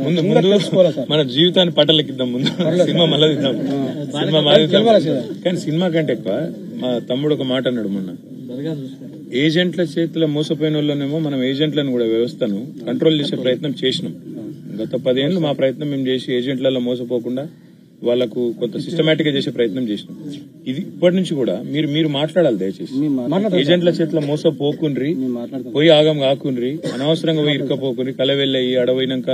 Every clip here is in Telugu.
ముందు మన జీవితాన్ని పట్టలెక్కిద్దాం, ముందు సినిమా మళ్ళీ ఇద్దాం. సినిమా కానీ సినిమా కంటే ఎక్కువ మా తమ్ముడు ఒక మాట అన్నాడు మొన్న, ఏజెంట్ల చేతిలో మోసపోయిన వాళ్ళనేమో మనం ఏజెంట్లను కూడా వ్యవస్థను కంట్రోల్ చేసే ప్రయత్నం చేసినాం. గత 10 ఏళ్ళు మా ప్రయత్నం మేము చేసి ఏజెంట్లలో మోసపోకుండా వాళ్ళకు కొంత సిస్టమేటిక్ గా చేసే ప్రయత్నం చేసినాం. ఇది ఇప్పటి నుంచి కూడా మీరు మాట్లాడాలి దయచేసి. ఏజెంట్ల చేతిలో మోసపోకుండ్రి, పోయి ఆగం కాకుండ్రి, అనవసరంగా పోయి ఇరుక్కపోకుండ్రి, కలవెళ్ళయి అడవైనాక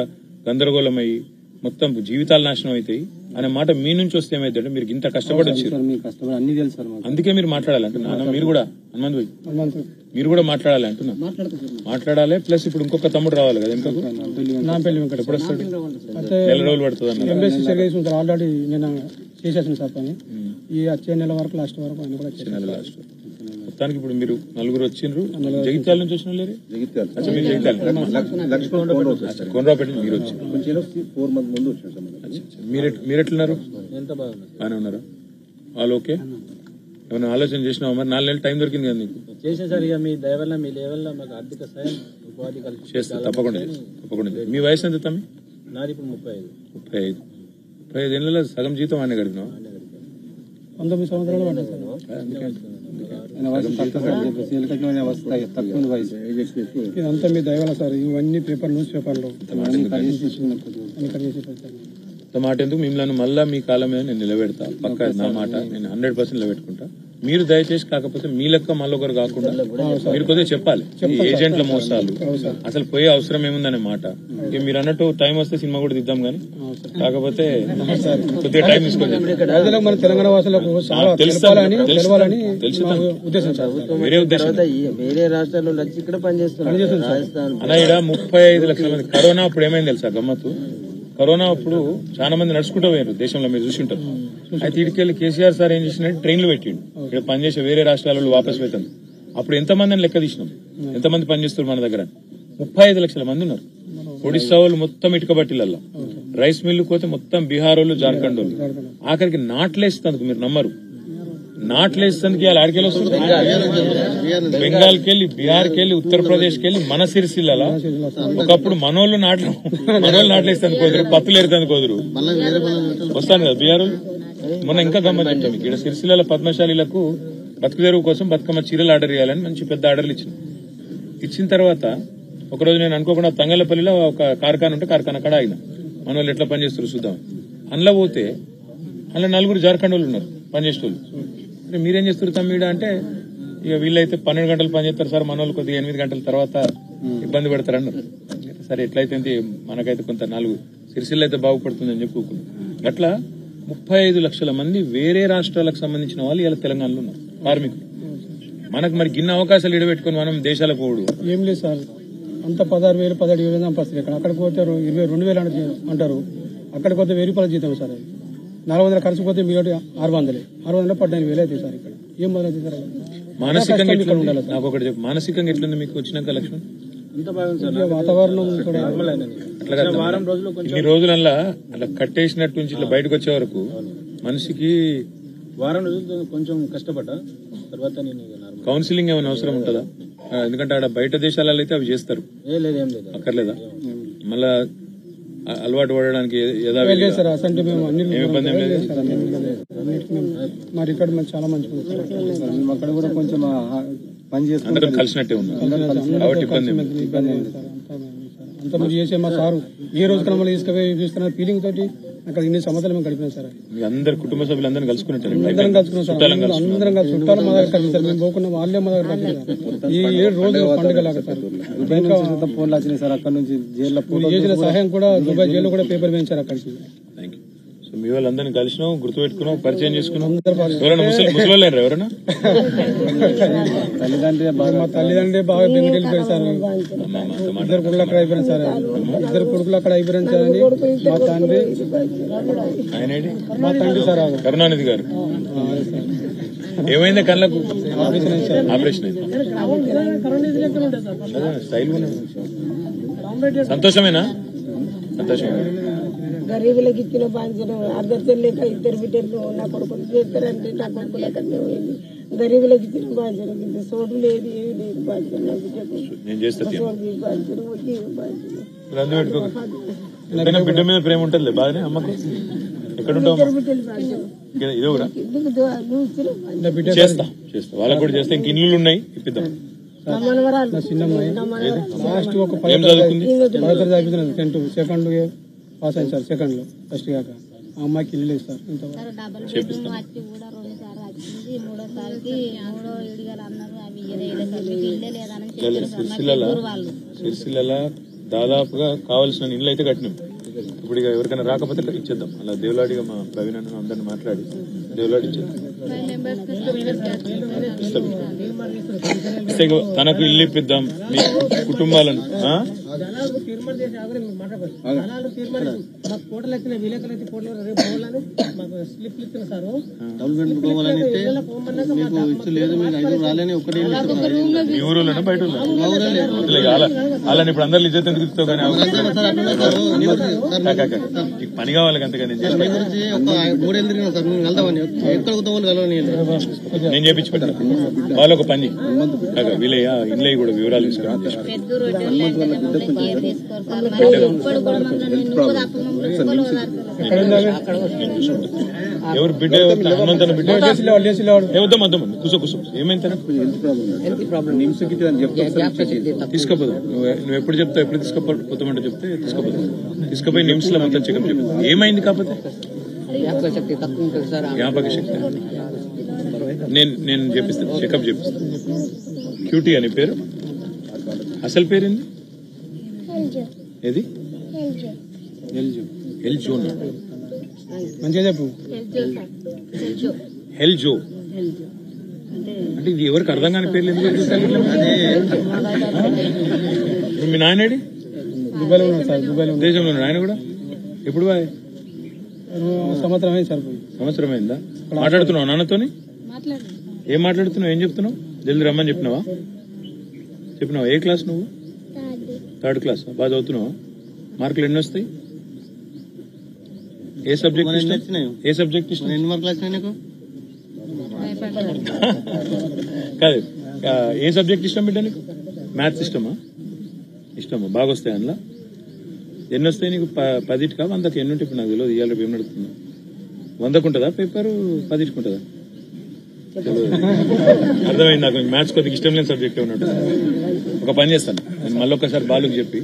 గందరగోళం అయ్యి మొత్తం జీవితాలు నాశనం అవుతాయి అనే మాట మీ నుంచి వస్తే ఏమైతే మీరు ఇంత కష్టపడి వచ్చారు. అందుకే మీరు మాట్లాడాలి అంటున్నా. మీరు కూడా హనుమంత్ భాయ్ మీరు కూడా మాట్లాడాలి అంటున్నా. మాట్లాడాలి. ప్లస్ ఇప్పుడు ఇంకొక తమ్ముడు రావాలి కదా, ఇంకొక ఎప్పుడు వస్తాడు? 4 రోజులు పడుతుంది అన్న. ఆల్రెడీ నేను చేసేసాను సార్ పని. ఈ వచ్చే నెల వరకు లాస్ట్ వరకు ఆయన కూడా వచ్చే నెల లాస్ట్. మొత్తానికి ఇప్పుడు మీరు 4 వచ్చిండ్రు. జగిత్యాల నుంచి వచ్చిన లేరు? మీరు జగిత్యాల కోనరావుపేట మీరు వచ్చి మీరు ఎట్లున్నారు? బాగానే ఉన్నారా? వాళ్ళు ఓకే? ఏమైనా ఆలోచన చేసినావా? మరి 4 నెలలు టైం దొరికింది కదా నీకు? చేసే సార్ ఇక మీ దయ వల్ల మీ లెవెల్లో మాకు ఆర్థిక సాయం ఉపాధి చేస్తా. తప్పకుండా తప్పకుండా. మీ వయసు ఎంత తమ్మి? నాది ఇప్పుడు 35. 35 ఏళ్ళలో సగం జీతం ఆయన గడిపినావు. 19 సంవత్సరాలు పడ్డా సార్. ఇదంతా మీ దయవల్ల సార్. ఇవన్నీ న్యూస్ పేపర్లు మాట ఎందుకు మిమ్మల్ని మళ్ళా మీ కాలం మీద నేను నిలబెడతా. పక్కా నా మాట నేను 100% నిలబెట్టుకుంటా. మీరు దయచేసి కాకపోతే మీ లెక్క మళ్ళీ ఒకరు కాకుండా మీరు కొద్దిగా చెప్పాలి. ఏజెంట్ల మోసాలు అసలు పోయే అవసరం ఏముందనే మాట. మీరు అన్నట్టు టైం వస్తే సినిమా కూడా దిద్దాం గానీ, కాకపోతే కొద్దిగా టైం తీసుకోండి. మన తెలంగాణ వాసులకు వేరే ఉద్దేశం వేరే రాష్ట్రాల్లో వచ్చి ఇక్కడ పనిచేస్తున్నారు అలా. ఇక్కడ 35 లక్షల మంది. కరోనా అప్పుడు ఏమైంది తెలుసా గమ్మత్తు? కరోనా అప్పుడు చాలా మంది నడుచుకుంటూ పోయారు దేశంలో, మీరు చూసి ఉంటారు. అయితే ఇటుకెళ్ళి కేసీఆర్ సార్ ఏం చేసినట్టు ట్రైన్లు పెట్టిండు. ఇక్కడ పనిచేసే వేరే రాష్ట్రాలలో వాపస్ పెట్టాను. అప్పుడు ఎంతమంది అని లెక్క తీసినాం, ఎంతమంది పనిచేస్తారు మన దగ్గర. 35 లక్షల మంది ఉన్నారు. ఒడిశా వాళ్ళు మొత్తం ఇటుక బట్టిలల్లా, రైస్ మిల్లు పోతే మొత్తం బీహార్ వాళ్ళు, జార్ఖండ్ వాళ్ళు. ఆఖరికి నాట్లేస్తుంది, మీరు నమ్మరు, నాట్లేస్తుంది. వాళ్ళు ఆడికెళ్ళి వస్తుంది బెంగాల్కి వెళ్ళి, బీహార్కి వెళ్ళి, ఉత్తరప్రదేశ్కి వెళ్ళి, మన సిరిసిల్ల ఒకప్పుడు మనోళ్ళు నాట్లేస్తాను కోదురు, పత్తులు ఎరుతాను కోదురు వస్తాను కదా బీహార్. మొన్న ఇంకా గమ్మని చెప్తాం, ఇక్కడ సిరిసిల్ల పద్మశాలీలకు బతుకుదెరువు కోసం బతుకమ్మ చీరలు ఆర్డర్ చేయాలని మంచి పెద్ద ఆర్డర్లు ఇచ్చిన తర్వాత ఒకరోజు నేను అనుకోకుండా తంగళ్ళపల్లిలో ఒక కార్ఖానా ఉంటే కార్ఖానా అక్కడ ఆగిన. మన వాళ్ళు ఎట్లా పనిచేస్తారు చూద్దాం. అందులో పోతే అందులో 4 జార్ఖండ్ వాళ్ళు ఉన్నారు పనిచేసేవాళ్ళు. మీరేం చేస్తారు తమ్మిడ అంటే, ఇక వీళ్ళైతే 12 గంటలు పనిచేస్తారు సార్, మన వాళ్ళు కొద్దిగా 8 గంటల తర్వాత ఇబ్బంది పడతారు అన్నారు. సరే ఎట్లయితే మనకైతే కొంత 4 సిరిసిల్ల అయితే బాగుపడుతుందని చెప్పి ఊరుకున్నాం. అట్లా 35 లక్షల మంది వేరే రాష్ట్రాలకు సంబంధించిన వాళ్ళు ఇలా తెలంగాణలో ఉన్నారు కార్మికులు. మనకు మరి గిన్నె అవకాశాలు ఇడబెట్టుకుని మనం దేశాల పోవడం ఏం లేదు సార్. అంత 16,000 17,000 సంపాదిస్తారు. ఇక్కడ అక్కడికి పోతే 22,000 అంటారు. అక్కడికి పోతే 1000 రూపాయల జీతం సార్. 400 ఖర్చు పోతే మీ 600 14,000 అవుతాయి సార్. ఇక్కడ ఏం మొదలైతే సార్? మానసికంగా ఎట్లా ఉండాలి నాకు ఒకటి చెప్పు. మానసికంగా ఎట్లుంది మీకు వచ్చినాక లక్ష్మణ్? వాతావరణం ఇన్ని రోజులల్లా అలా కట్టేసినట్టు నుంచి ఇట్లా బయటకు వచ్చే వరకు మనిషికి వారం రోజులు కొంచెం కష్టపడ్డా. తర్వాత కౌన్సిలింగ్ ఏమైనా అవసరం ఉంటుందా? ఎందుకంటే ఆడ బయట దేశాలలో అయితే అవి చేస్తారు, అక్కర్లేదా? మళ్ళా అలవాటు పడడానికి మరి ఇక్కడ చాలా మంచి అక్కడ కూడా కొంచెం పని చేస్తారు, కలిసినట్టే ఉన్నారు కాబట్టి ఇబ్బంది అంత మీరు చేసే మా సారు ఏ రోజు క్రమంలో తీసుకుపోయి చూస్తున్న ఫీలింగ్ తోటి అక్కడ ఇన్ని సంవత్సరాలు మేము గడిపినాం సార్. అందరు కుటుంబ సభ్యులందరూ కలుసుకున్నట్టు అందరం కలుసుకున్నాం సార్. అందరం కలిసి చుట్టాలు మా దగ్గర కలిసి సార్. మేము పోకుండా వాళ్ళే మా దగ్గర కలిసి ఈ 7 రోజులు పండుగ లాగా సార్. ఫోన్లు వచ్చినాయి సార్ అక్కడ నుంచి. జైల్లో చేసిన సహాయం కూడా దుబాయ్ జైల్లో కూడా పేపర్ వేయించారు అక్కడికి. మీ వాళ్ళందరినీ కలిసినావు, గుర్తుపెట్టుకున్నావు, పరిచయం చేసుకున్నావు. ముసలి ఎవరైనా మా తల్లిదండ్రులే బాగా బెంగళూరు వెళ్ళిపోయారు సార్. 2 కొడుకులు అక్కడ అయిపోయారు సార్. 2 కొడుకులు అక్కడ అయిపోయారు సార్ అని మా తండ్రి సార్ కరుణానిధి గారు. ఏమైంది కళ్ళకు? ఆపరేషన్ అయింది. సంతోషమేనా? సంతోషమే. గరీబులకు ఇచ్చిన బాధ్యత అర్ధం లేక 2 బిడ్డలు నా కొడుకులు చేస్తారంటే నా కొడుకు లేక గరీబులకి ఇచ్చిన బాధ్యత సోటు లేదు ఏమి లేదు బాధ్యత నా బిడ్డకు నేను చేస్తా సోటు బాధ్యత వచ్చి బాధ్యత రందు పెట్టుకో ఎక్కడైనా బిడ్డ మీద ప్రేమ ఉంటుందిలే బాగానే అమ్మకు ఎక్కడ ఉంటావు బిడ్డలు బాధ్యత ఇదో కూడా ఎందుకు నువ్వు ఇచ్చిన బాధ్యత చేస్తా వాళ్ళకు కూడా చేస్తే ఇంక ఇల్లు ఉన్నాయి ఇప్పిద్దాం నా మనవరాలు లాస్ట్ ఒక ఏం చదువుకుంది చదివించిన 10th సెకండ్ పాస్ అయింది సార్ సెకండ్ లో ఫస్ట్ కాక ఆ అమ్మాయికి ఇల్లు లేదు సార్ ఇంతవరకు డబల్ బెడ్రూమ్ వచ్చి కూడా 2 సార్లు వచ్చింది 3వ సారికి 3వ ఇడిగలు అన్నారు అవి ఇయ్యలే సార్ మీకు ఇల్లే లేదని చెప్పారు సిరిసిల్ల దాదాపుగా కావాల్సిన ఇల్లు అయితే కట్టినాం ఇప్పుడు ఇక ఎవరికైనా రాకపోతే ఇచ్చేద్దాం అలా దేవులాడిగా మా ప్రవీణ్ అన్న అందరిని మాట్లాడి దేవులాడి ఇచ్చేద్దాం తనకు ఇల్లు ఇప్పిద్దాం మీ కుటుంబాలను మీ ఊరులోనే బయట అలాని ఇప్పుడు అందరు ఇజ్జత్ ఎందుకు ఇస్తావు కానీ పని కావాలి అంతగా నేను చేపించుకుంటాను వాళ్ళు ఒక పని వీళ్ళయ్య ఇంట్లో కూడా వివరాలు ఎవరు బిడ్డ హనుమంతన బిడ్డ వద్దాం కూసో ఏమైంది తీసుకోపోదు నువ్వు ఎప్పుడు చెప్తావు ఎప్పుడు తీసుకోపోతామంటే చెప్తే తీసుకుపోయి నిమ్స్ లో మొత్తం చెకప్ చెప్తావు ఏమైంది కాకపోతే జ్ఞాపక శక్తి నేను చెప్పిస్తాను చెకప్ చేపిస్తాను క్యూటీ అని పేరు అసలు పేరేంది ఏది ఎల్జో మంచిగా చెప్పు హెల్జో అంటే ఇది ఎవరికి అర్థం కాని పేర్లు ఎందుకు మీ నాయనడి దుబాయ్లో ఉన్నాడు సార్ దుబాయ్లో దేశంలో ఉన్నాడు ఆయన కూడా ఎప్పుడు సంవత్సరం అయింది సార్ సంవత్సరం అయిందా మాట్లాడుతున్నావు నాన్నతోని ఏం మాట్లాడుతున్నావు ఏం చెప్తున్నావు జల్దీ రమ్మని చెప్పినావా ఏ క్లాస్ నువ్వు 3rd క్లాస్ బాగా చదువుతున్నావా మార్కులు ఎన్ని వస్తాయి ఏ సబ్జెక్ట్ ఇష్టం కాదు ఏ సబ్జెక్ట్ ఇష్టం బిడ్డ నీకు మ్యాథ్స్ ఇష్టమా బాగా వస్తాయి అందులో ఎన్ని వస్తాయి నీకు 10కి 100కి ఎన్ని ఉంటాయి ఇప్పుడు నాకు తెలియదు ఇవాళ ఏం నడుతున్నా 100కు ఉంటుందా పేపర్ 10కి ఉంటుందా అర్థమైంది నాకు మ్యాథ్స్ కొద్దిగా ఇష్టం లేని సబ్జెక్ట్ ఉన్నట్టు ఒక పని చేస్తాను నేను మళ్ళీ ఒకసారి బాలుకి చెప్పి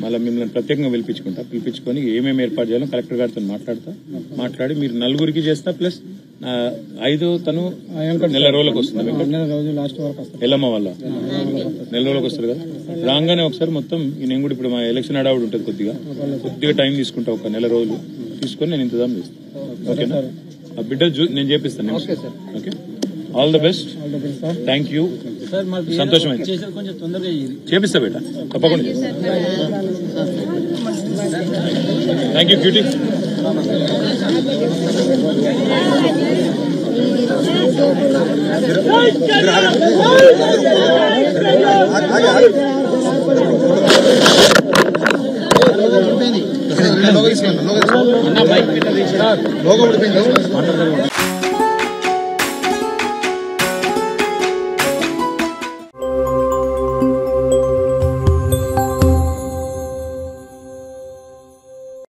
మళ్ళీ మిమ్మల్ని ప్రత్యేకంగా పిలిపించుకొని ఏమేమి ఏర్పాటు చేయాలో కలెక్టర్ గారితో మాట్లాడి మీరు 4గురికి చేస్తా ప్లస్ 5 తను నెల రోజులకు వస్తుంది ఎల్లమ్మ వల్ల నెల రోజులకు వస్తారు కదా రాగానే ఒకసారి మొత్తం నేను కూడా ఇప్పుడు మా ఎలక్షన్ హడావుడి ఉంటుంది కొద్దిగా టైం తీసుకుంటా ఒక నెల రోజులు తీసుకొని నేను ఇంతదాం చేస్తాను ఓకేనా ఆ బిడ్డ నేను చేపిస్తాను okay all the best thank you సంతోషమైంది చేపిస్తా బేట తప్పకుండా థ్యాంక్ యూ క్యూటీ లోగో